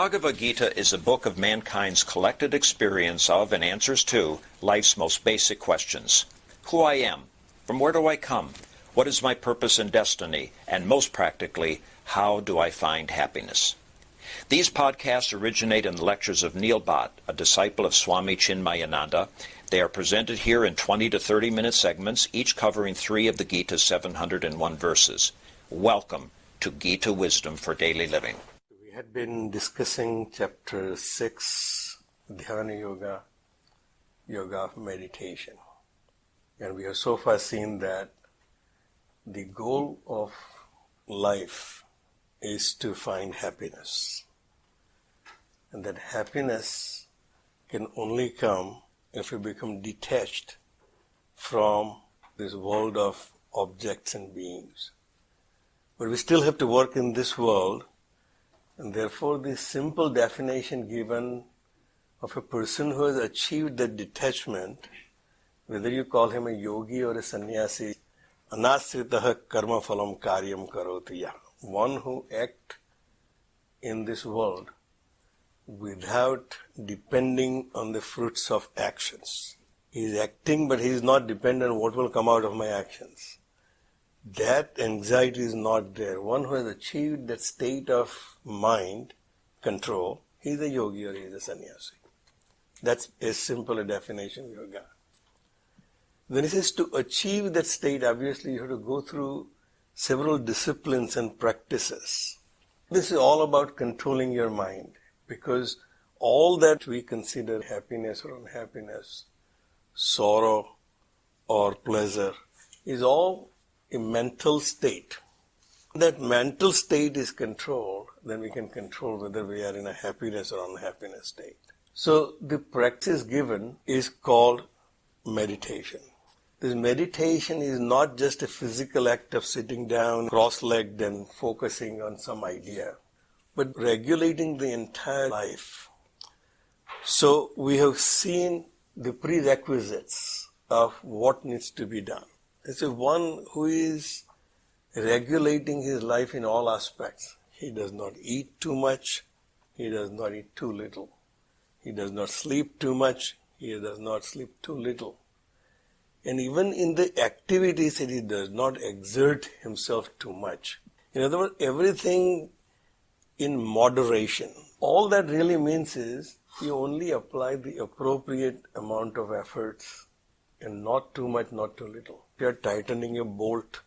Bhagavad Gita is a book of mankind's collected experience of and answers to life's most basic questions. Who I am, from where do I come, what is my purpose and destiny, and most practically, how do I find happiness? These podcasts originate in the lectures of Neil Bhatt, a disciple of Swami Chinmayananda. They are presented here in 20 to 30-minute segments, each covering 3 of the Gita's 701 verses. Welcome to Gita Wisdom for Daily Living. We had been discussing chapter 6, Dhyana Yoga, Yoga of Meditation. And we have so far seen that the goal of life is to find happiness. And that happiness can only come if we become detached from this world of objects and beings. But we still have to work in this world, and therefore the simple definition given of a person who has achieved that detachment, whether you call him a yogi or a sannyasi, anasritaha karma phalam karyam karoti yah, one who acts in this world without depending on the fruits of actions. He is acting, but he is not dependent on what will come out of my actions. That anxiety is not there. One who has achieved that state of mind control, he is a yogi or he is a sannyasi. That's as simple a definition we have got. When it says to achieve that state, obviously you have to go through several disciplines and practices. This is all about controlling your mind, because all that we consider happiness or unhappiness, sorrow or pleasure, is all a mental state. That mental state is controlled, then we can control whether we are in a happiness or unhappiness state. So the practice given is called meditation. This meditation is not just a physical act of sitting down, cross-legged and focusing on some idea, but regulating the entire life. So we have seen the prerequisites of what needs to be done. It's one who is regulating his life in all aspects. He does not eat too much. He does not eat too little. He does not sleep too much. He does not sleep too little. And even in the activities, he does not exert himself too much. In other words, everything in moderation. All that really means is you only apply the appropriate amount of efforts and not too much, not too little. If you are tightening a bolt,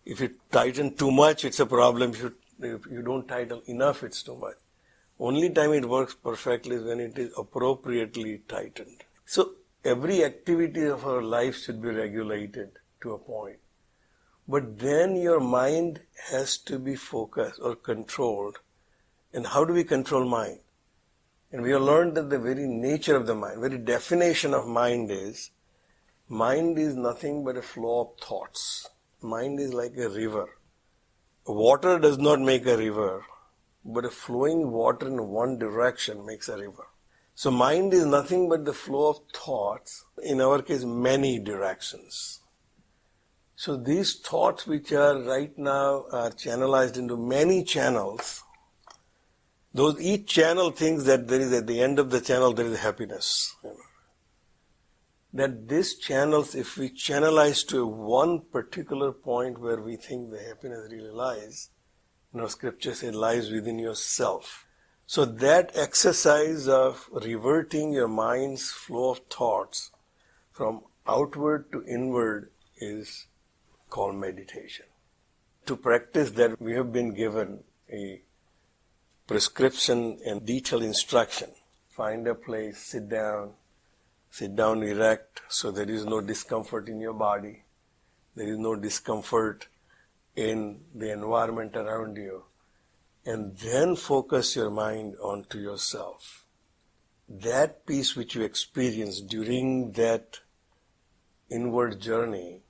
if you tighten too much, it's a problem. If you don't tighten enough, it's too much. Only time it works perfectly is when it is appropriately tightened. So every activity of our life should be regulated to a point. But then your mind has to be focused or controlled. And how do we control mind? And we have learned that the very nature of the mind, very definition of mind is nothing but a flow of thoughts. Mind is like a river. Water does not make a river, but a flowing water in one direction makes a river. So mind is nothing but the flow of thoughts, in our case many directions. So these thoughts which are right now are channelized into many channels, each channel thinks that there is at the end of the channel there is happiness. That these channels, if we channelize to one particular point where we think the happiness really lies, scripture says lies within yourself. So that exercise of reverting your mind's flow of thoughts from outward to inward is called meditation. To practice that, we have been given a prescription and detailed instruction. Find a place, sit down erect, so there is no discomfort in your body. There is no discomfort in the environment around you. And then focus your mind onto yourself. That peace which you experience during that inward journey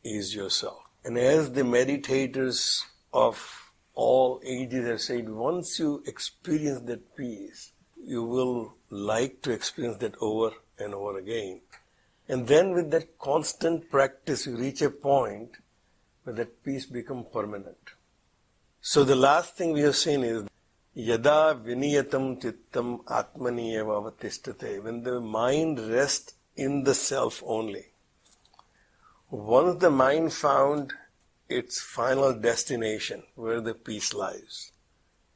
is yourself. And as the meditators of all ages have said, once you experience that peace, you will like to experience that over and over again. And then with that constant practice, you reach a point where that peace becomes permanent. So the last thing we have seen is Yada viniyatam chittam atmani eva avatistate. When the mind rests in the self only. Once the mind found its final destination, where the peace lies,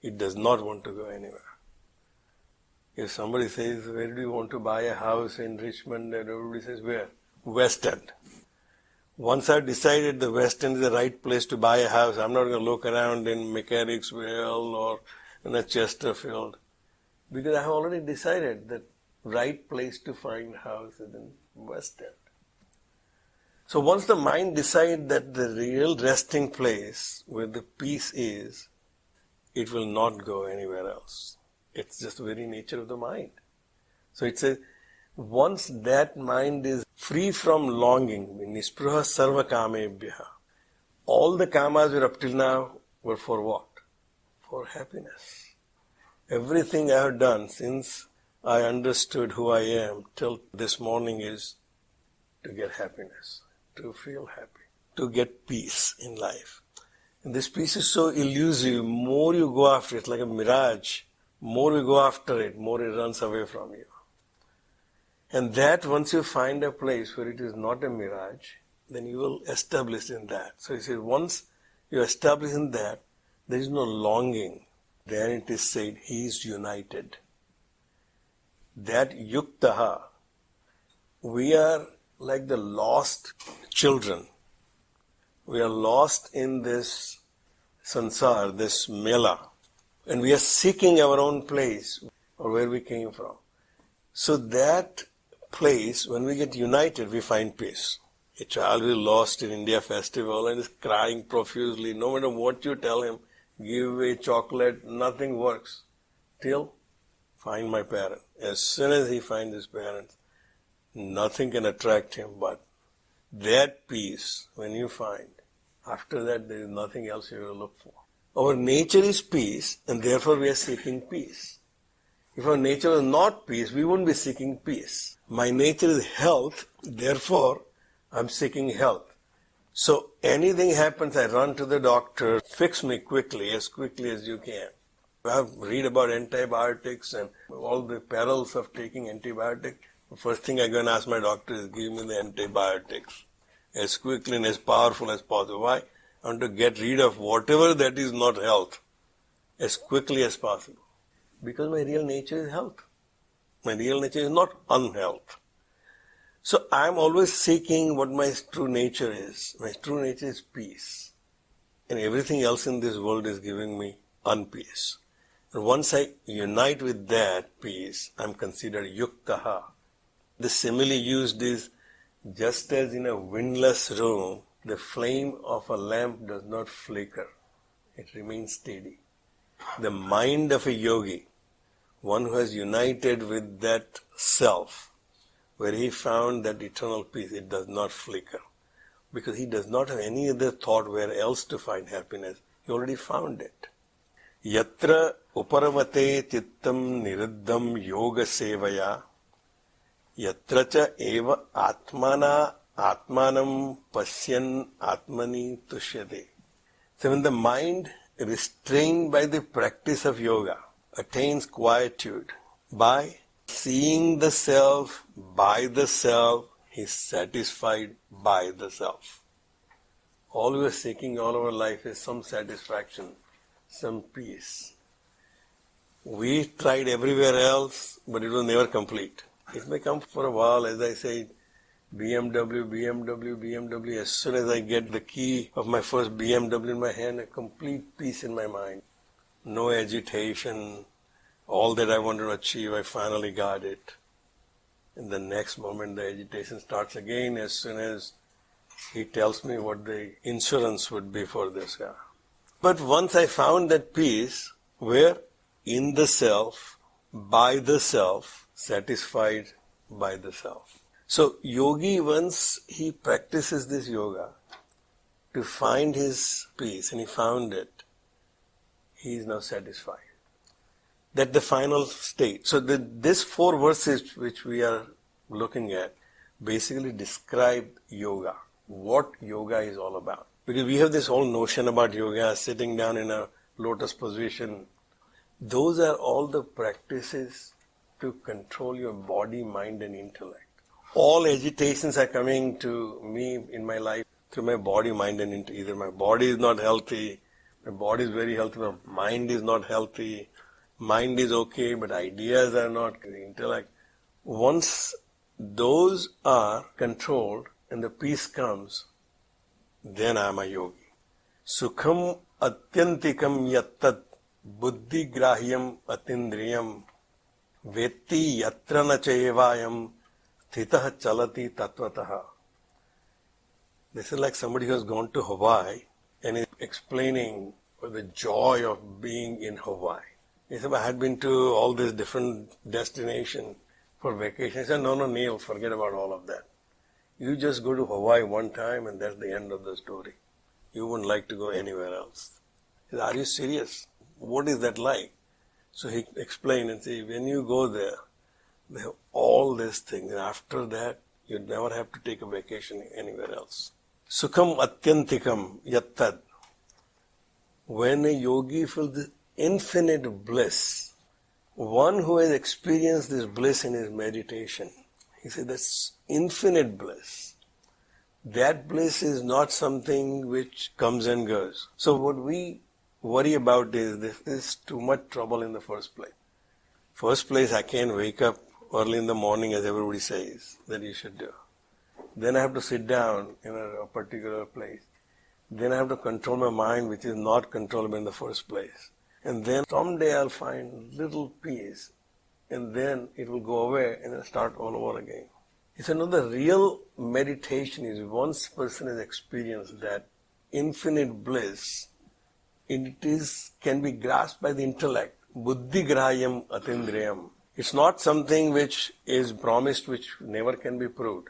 it does not want to go anywhere. If somebody says, where do you want to buy a house in Richmond? And everybody says, where? West End. Once I've decided the West End is the right place to buy a house, I'm not going to look around in Mechanicsville or in a Chesterfield. Because I have already decided that right place to find a house is in West End. So once the mind decides that the real resting place where the peace is, it will not go anywhere else. It's just the very nature of the mind. So it says, once that mind is free from longing, nispruha sarva kamebhya, all the kamas were up till now were for what? For happiness. Everything I have done since I understood who I am till this morning is to get happiness, to feel happy, to get peace in life. And this peace is so elusive, more you go after it, like a mirage, more you go after it, more it runs away from you. And that once you find a place where it is not a mirage, then you will establish in that. So he says, once you establish in that, there is no longing. Then it is said, he is united. That yuktaha, we are like the lost children. We are lost in this sansar, this mela, and we are seeking our own place or where we came from. So that place, when we get united, we find peace. A child will be lost in India festival and is crying profusely. No matter what you tell him, give away chocolate, nothing works. Till find my parent. As soon as he finds his parents, nothing can attract him but that peace when you find. After that, there is nothing else you will look for. Our nature is peace, and therefore we are seeking peace. If our nature was not peace, we wouldn't be seeking peace. My nature is health, therefore I'm seeking health. So anything happens, I run to the doctor, fix me quickly as you can. I have read about antibiotics and all the perils of taking antibiotics. The first thing I'm going to ask my doctor is give me the antibiotics as quickly and as powerful as possible. Why? I want to get rid of whatever that is not health as quickly as possible. Because my real nature is health. My real nature is not unhealth. So I'm always seeking what my true nature is. My true nature is peace. And everything else in this world is giving me unpeace. And once I unite with that peace, I'm considered yuktaha. The simile used is, just as in a windless room, the flame of a lamp does not flicker. It remains steady. The mind of a yogi, one who has united with that self, where he found that eternal peace, it does not flicker. Because he does not have any other thought where else to find happiness. He already found it. Yatra uparamate chittam niriddham yoga sevaya yatra cha eva atmana atmanam pasyan atmani tushyate. So when the mind, restrained by the practice of yoga, attains quietude by seeing the self by the self, he is satisfied by the self. All we are seeking all our life is some satisfaction, some peace. We tried everywhere else, but it was never complete. It may come for a while, as I said, BMW. As soon as I get the key of my first BMW in my hand, a complete peace in my mind. No agitation. All that I wanted to achieve, I finally got it. In the next moment, the agitation starts again as soon as he tells me what the insurance would be for this car. But once I found that peace, where in the self, by the self, satisfied by the self. So yogi, once he practices this yoga to find his peace, and he found it, he is now satisfied. That's the final state. So these 4 verses which we are looking at basically describe yoga, what yoga is all about. Because we have this whole notion about yoga, sitting down in a lotus position. Those are all the practices to control your body, mind and intellect. All agitations are coming to me in my life through my body, mind and intellect. Either my body is not healthy, my body is very healthy, my mind is not healthy, mind is okay, but ideas are not, intellect. Once those are controlled and the peace comes, then I am a yogi. Sukham atyantikam yattat buddhi grahyam atindriyam vetti yatra na chayevayam thitah chalati tattvataha. This is like somebody who has gone to Hawaii and is explaining the joy of being in Hawaii. He said, I had been to all these different destinations for vacation. He said, no, Neil, forget about all of that. You just go to Hawaii one time and that's the end of the story. You wouldn't like to go anywhere else. He said, are you serious? What is that like? So he explained and said, when you go there, they have all these things. And after that, you never have to take a vacation anywhere else. Sukham atyantikam yattad. When a yogi feels this infinite bliss, one who has experienced this bliss in his meditation, he said that's infinite bliss. That bliss is not something which comes and goes. So what we worry about is this is too much trouble in the first place. First place, I can't wake up early in the morning as everybody says that you should do. Then I have to sit down in a particular place. Then I have to control my mind, which is not controllable in the first place. And then someday I'll find little peace, and then it will go away and then start all over again. He said, no, the real meditation is once person has experienced that infinite bliss, can be grasped by the intellect. Buddhi grahayam atindriyam. It's not something which is promised, which never can be proved.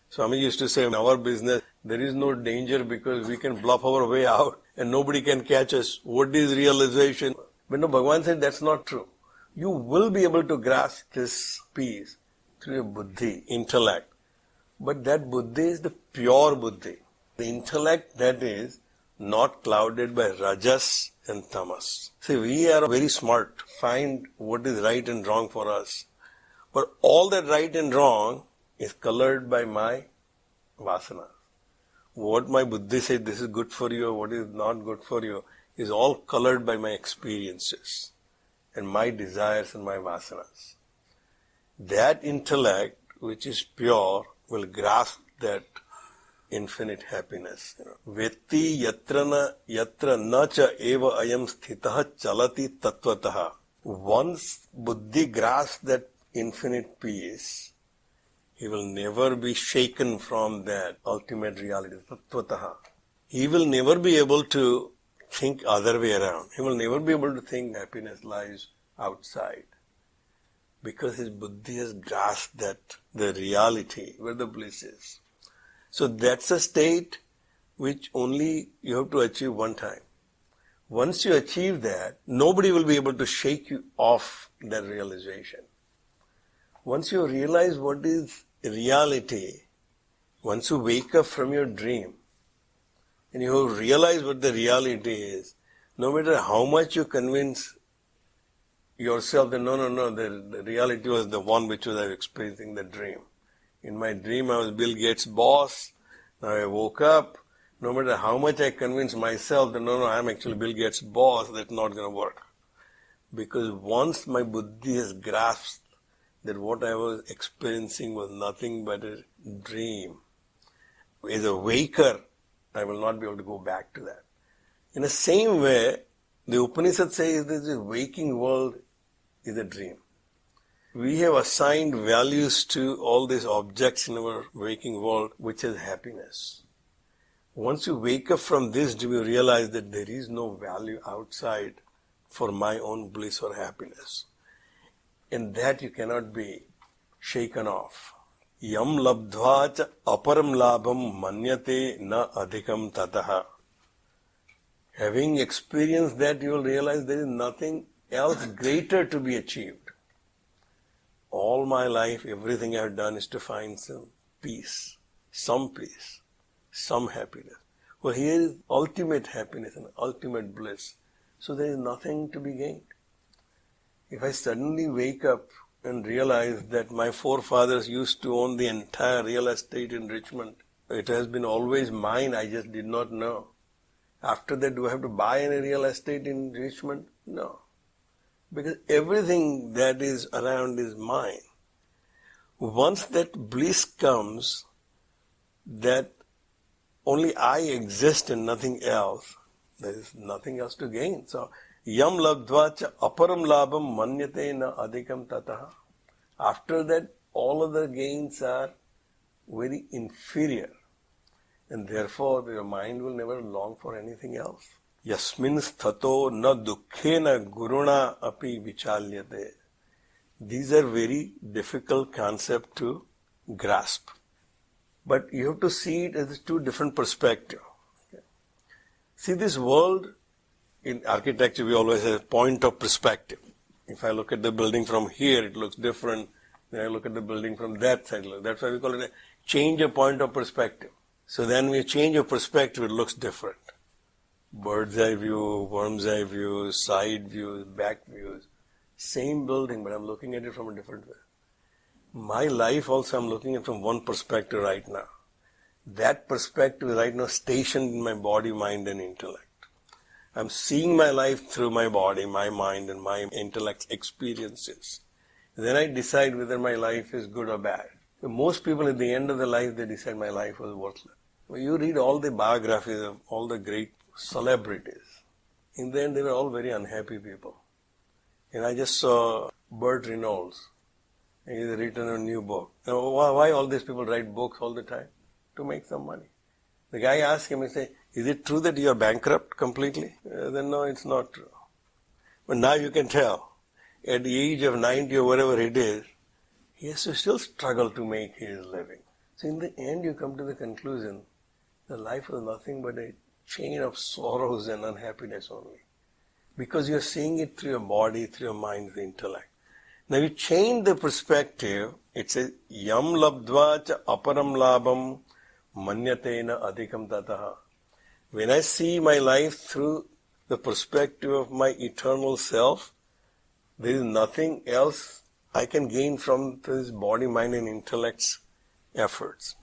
Swami used to say, in our business, there is no danger because we can bluff our way out and nobody can catch us. What is realization? But no, Bhagavan said that's not true. You will be able to grasp this peace through your buddhi, intellect. But that buddhi is the pure buddhi. The intellect that is not clouded by rajas and tamas. See, we are very smart to find what is right and wrong for us. But all that right and wrong is colored by my vasana. What my buddhi says, this is good for you, what is not good for you, is all colored by my experiences and my desires and my vasanas. That intellect, which is pure, will grasp that infinite happiness. Vetti yatra na cha eva ayam sthitah chalati tattvataha. Once buddhi grasps that infinite peace, he will never be shaken from that ultimate reality, tattvataha. He will never be able to think other way around. He will never be able to think happiness lies outside. Because his buddhi has grasped that, the reality, where the bliss is. So that's a state which only you have to achieve one time. Once you achieve that, nobody will be able to shake you off that realization. Once you realize what is reality, once you wake up from your dream, and you realize what the reality is, no matter how much you convince yourself that no, the reality was the one which was I was experiencing the dream. In my dream I was Bill Gates' boss, now I woke up, no matter how much I convince myself that no, I'm actually Bill Gates' boss, that's not going to work. Because once my buddhi has grasped that what I was experiencing was nothing but a dream, as a waker, I will not be able to go back to that. In the same way, the Upanishad says that the waking world is a dream. We have assigned values to all these objects in our waking world, which is happiness. Once you wake up from this, do you realize that there is no value outside for my own bliss or happiness? And that you cannot be shaken off. Yam labdhva cha aparam labham manyate na adhikam tataha. Having experienced that, you will realize there is nothing else greater to be achieved. All my life, everything I have done is to find some peace, some happiness. Well, here is ultimate happiness and ultimate bliss. So there is nothing to be gained. If I suddenly wake up and realize that my forefathers used to own the entire real estate in Richmond, it has been always mine, I just did not know. After that, do I have to buy any real estate in Richmond? No. Because everything that is around is mine. Once that bliss comes, that only I exist and nothing else, there is nothing else to gain. So, yam labdva cha aparam labham manyate na adhikam tataha. After that, all other gains are very inferior. And therefore, your mind will never long for anything else. Yasmin sthato na dukkhena guruna api vichalyate. These are very difficult concepts to grasp. But you have to see it as two different perspectives. See, this world, in architecture, we always have a point of perspective. If I look at the building from here, it looks different. Then I look at the building from that side. That's why we call it a change of point of perspective. So then when you change your perspective, it looks different. Bird's eye view, worm's eye view, side views, back views. Same building, but I'm looking at it from a different way. My life also, I'm looking at it from one perspective right now. That perspective is right now stationed in my body, mind, and intellect. I'm seeing my life through my body, my mind, and my intellect experiences. Then I decide whether my life is good or bad. Most people at the end of their life, they decide my life was worthless. When you read all the biographies of all the great celebrities, in the end they were all very unhappy people. And I just saw Burt Reynolds. He's written a new book. Now, why all these people write books all the time? To make some money. The guy asked him, he said, is it true that you are bankrupt completely? Then no, it's not true. But now you can tell, at the age of 90 or whatever it is, he has to still struggle to make his living. So in the end you come to the conclusion, that life is nothing but a chain of sorrows and unhappiness only. Because you're seeing it through your body, through your mind, the intellect. Now you change the perspective, it says, yam labdva cha aparam labham manyatena adhikam tataha. When I see my life through the perspective of my eternal self, there is nothing else I can gain from this body, mind and intellect's efforts.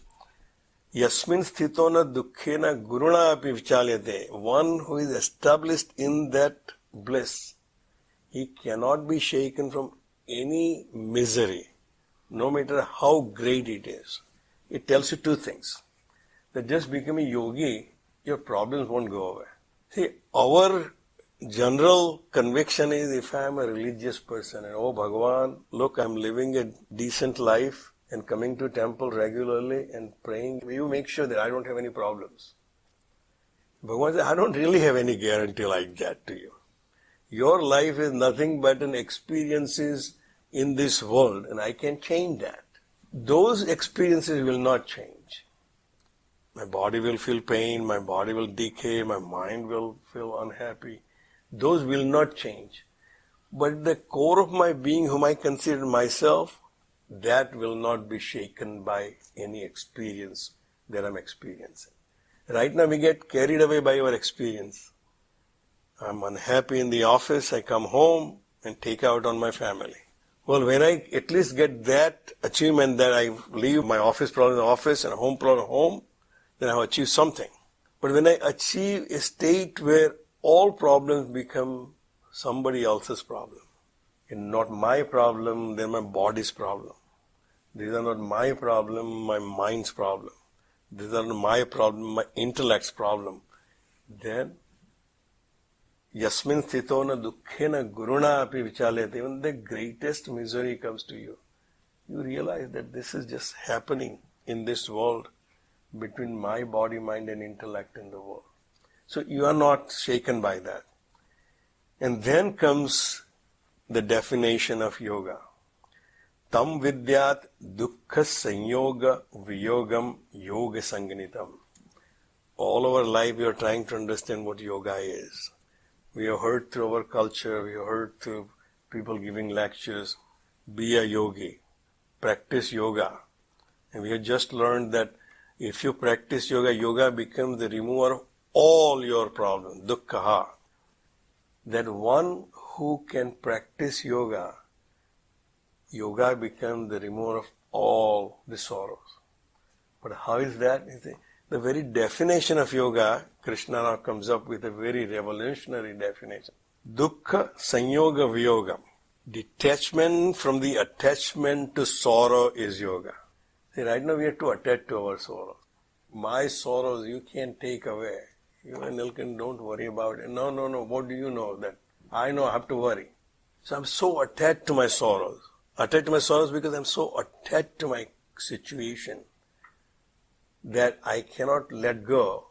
Yasmin sthitona dukkhena guruna api vichalyate. One who is established in that bliss, he cannot be shaken from any misery, no matter how great it is. It tells you two things. That just becoming a yogi, your problems won't go away. See, our general conviction is, if I am a religious person and, oh Bhagwan, look, I'm living a decent life and coming to temple regularly and praying, you make sure that I don't have any problems. Bhagwan says, I don't really have any guarantee like that to you. Your life is nothing but an experiences in this world, and I can change that. Those experiences will not change. My body will feel pain, my body will decay, my mind will feel unhappy. Those will not change. But the core of my being, whom I consider myself, that will not be shaken by any experience that I'm experiencing. Right now we get carried away by our experience. I'm unhappy in the office, I come home and take out on my family. Well, when I at least get that achievement that I leave my office problem in the office and home problem at home, then I've achieved something. But when I achieve a state where all problems become somebody else's problem, and not my problem, they're my body's problem. These are not my problem, my mind's problem. These are not my problem, my intellect's problem. Then, yasmin sthitona dukkhena guruna api vichalyate. Even the greatest misery comes to you. You realize that this is just happening in this world between my body, mind and intellect in the world. So you are not shaken by that. And then comes the definition of yoga. Tam vidyat dukkha sanyoga viyogam yoga sanganitam. All our life we are trying to understand what yoga is. We have heard through our culture, we have heard through people giving lectures, be a yogi, practice yoga. And we have just learned that if you practice yoga, yoga becomes the remover of all your problems, dukkha. That one who can practice yoga, yoga becomes the remover of all the sorrows. But how is that? The very definition of yoga, Krishna now comes up with a very revolutionary definition. Dukkha sanyoga viyogam. Detachment from the attachment to sorrow is yoga. See, right now we are too attached to our sorrows. My sorrows you can't take away. You and Nilkan, don't worry about it. No. What do you know that? I know I have to worry. So I'm so attached to my sorrows. Attached to my sorrows because I'm so attached to my situation that I cannot let go.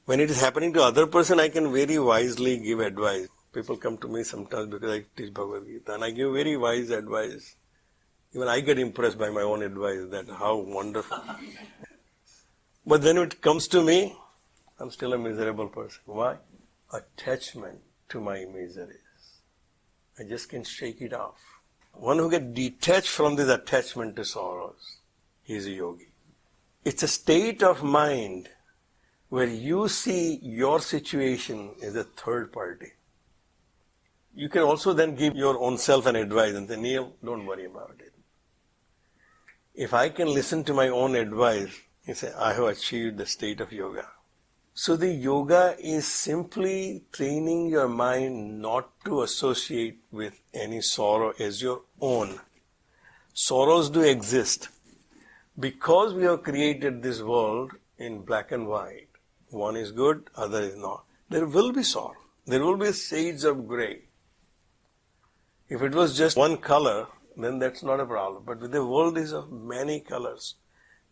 When it is happening to other person, I can very wisely give advice. People come to me sometimes because I teach Bhagavad Gita and I give very wise advice. Even I get impressed by my own advice, that how wonderful. But then when it comes to me, I'm still a miserable person. Why? Attachment to my miseries. I just can't shake it off. One who gets detached from this attachment to sorrows, he is a yogi. It's a state of mind where you see your situation as a third party. You can also then give your own self an advice and say, Neil, don't worry about it. If I can listen to my own advice, you say, I have achieved the state of yoga. So the yoga is simply training your mind not to associate with any sorrow as your own. Sorrows do exist. Because we have created this world in black and white, one is good, other is not. There will be sorrow. There will be shades of grey. If it was just one color, then that's not a problem. But the world is of many colors.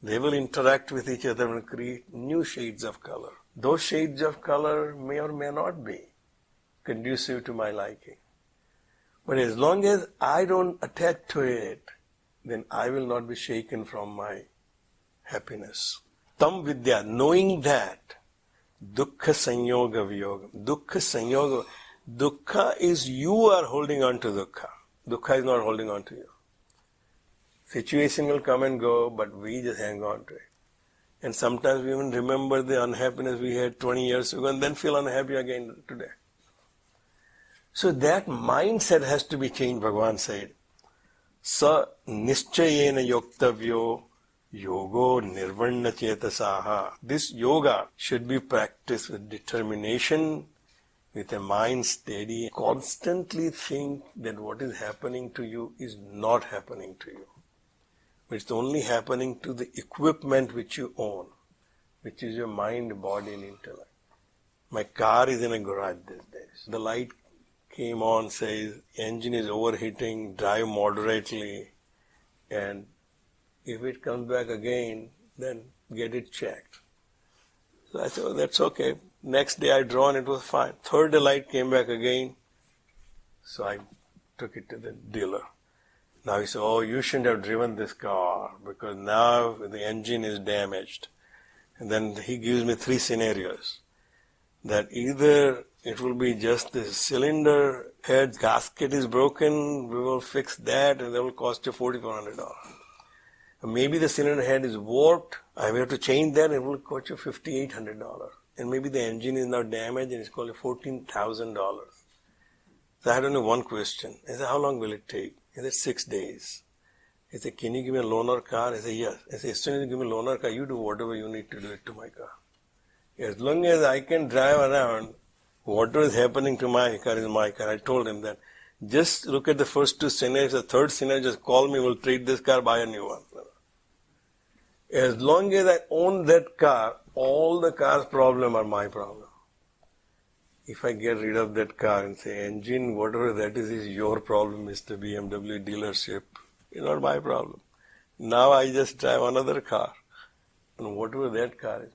They will interact with each other and create new shades of color. Those shades of color may or may not be conducive to my liking. But as long as I don't attach to it, then I will not be shaken from my happiness. Tam vidya, knowing that, dukkha sanyoga viyogam. Dukkha sanyoga. Dukkha is you are holding on to dukkha. Dukkha is not holding on to you. Situation will come and go, but we just hang on to it. And sometimes we even remember the unhappiness we had 20 years ago and then feel unhappy again today. So that mindset has to be changed, Bhagavan said. Sa nischayena yoktavyo yogo nirvanna chetasaha. This yoga should be practiced with determination, with a mind steady. Constantly think that what is happening to you is not happening to you. It's only happening to the equipment which you own, which is your mind, body and intellect. My car is in a garage these days. The light came on, says engine is overheating, drive moderately, and if it comes back again, then get it checked. So I said, oh, that's okay. Next day I drove and it was fine. Third day light came back again, so I took it to the dealer. Now he said, oh, you shouldn't have driven this car because now the engine is damaged. And then he gives me 3 scenarios. That either it will be just the cylinder head gasket is broken, we will fix that and that will cost you $4,400. Maybe the cylinder head is warped, I will have to change that and it will cost you $5,800. And maybe the engine is now damaged and it's called $14,000. So I had only one question. I said, how long will it take? He said, 6 days. He said, can you give me a loaner car? I said, yes. I said, as soon as you give me a loaner car, you do whatever you need to do it to my car. As long as I can drive around, whatever is happening to my car is my car. I told him that. Just look at the first 2 scenarios. The third scenario, just call me, we'll trade this car, buy a new one. As long as I own that car, all the car's problem are my problem. If I get rid of that car and say, engine, whatever that is your problem, Mr. BMW dealership. It's not my problem. Now I just drive another car. And whatever that car is.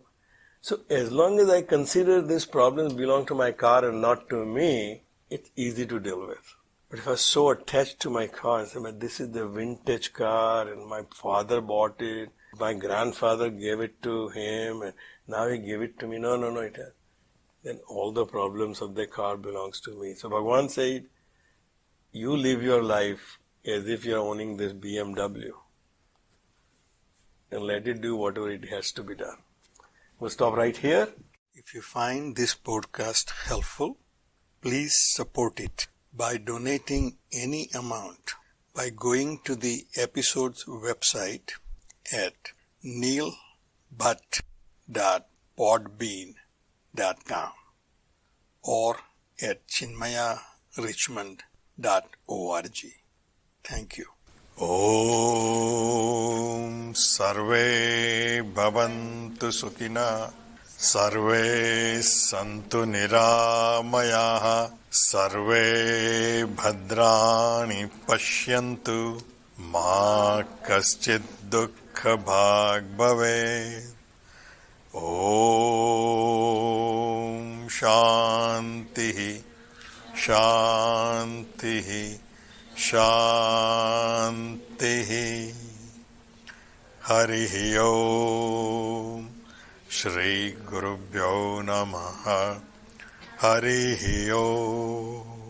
So as long as I consider these problems belong to my car and not to me, it's easy to deal with. But if I was so attached to my car and say, this is the vintage car and my father bought it, my grandfather gave it to him and now he gave it to me. No, it has. Then all the problems of the car belongs to me. So Bhagavan said, you live your life as if you are owning this BMW and let it do whatever it has to be done. We'll stop right here. If you find this podcast helpful, please support it by donating any amount by going to the episode's website at neilbhatt.podbean.com or at chinmayarichmond.org. Thank you. Om Sarve Bhavantu Sukhina Sarve Santu Niramayaha Sarve Bhadrani Pashyantu Ma Kaschid Dukkha Bhag Bhave. Om Shanti Shanti Shanti. Hari Om. Shri Gurubhyo Namaha. Hari Om.